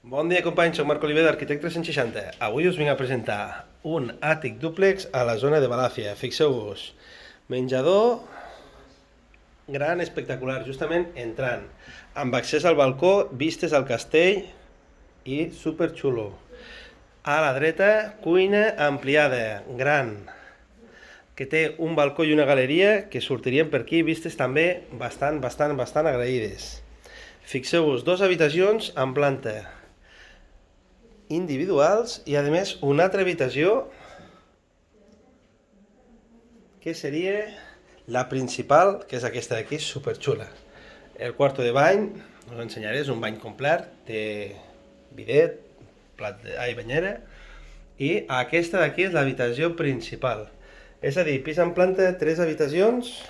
Bon dia companys, soc Marc Oliver d'Arquitecte 360. Avui us vinc a presentar un àtic dúplex a la zona de Balàfia. Fixeu-vos, menjador gran, espectacular, justament entrant, amb accés al balcó, vistes al castell i super xulo. A la dreta, cuina ampliada, gran, que té un balcó i una galeria que sortirien per aquí, vistes també bastant agraïdes. Fixeu-vos, dues habitacions en planta individuals i a més una altra habitació que seria la principal, que és aquesta d'aquí, superxula. El quarto de bany, us ensenyaré, és un bany complet, té bidet, banyera, i aquesta d'aquí és l'habitació principal. És a dir, pis en planta, 3 habitacions,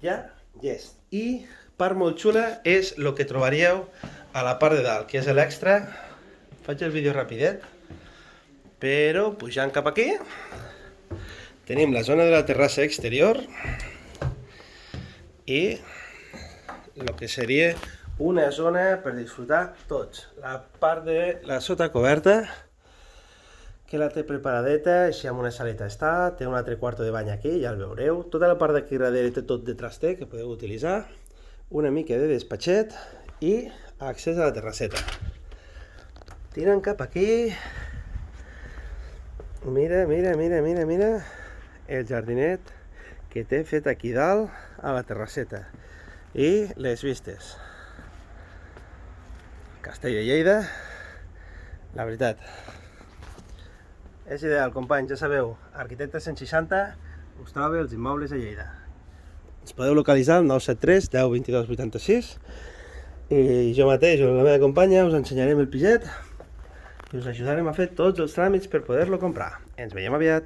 ja llest. I part molt xula és el que trobaríeu a la part de dalt, que és l'extra. Faig el vídeo rapidet, però pujant cap aquí tenim la zona de la terrassa exterior i el que seria una zona per disfrutar tots. La part de la sotacoberta, que la té preparadeta, així amb una saleta està, té un altre quarto de bany aquí, ja el veureu. Tota la part d'aquí darrere té tot de traster que podeu utilitzar, una mica de despatxet i accés a la terrasseta. Tiren cap aquí. Mira el jardinet que té fet aquí dalt a la terrasseta. I les vistes. Castell de Lleida, la veritat. És ideal, companys, ja sabeu, Arquitecte 160 us troba els immobles a Lleida. Ens podeu localitzar al 973 10 22 86 i jo mateix o la meva companya us ensenyarem el piset i us ajudarem a fer tots els tràmits per poder-lo comprar. Ens veiem aviat!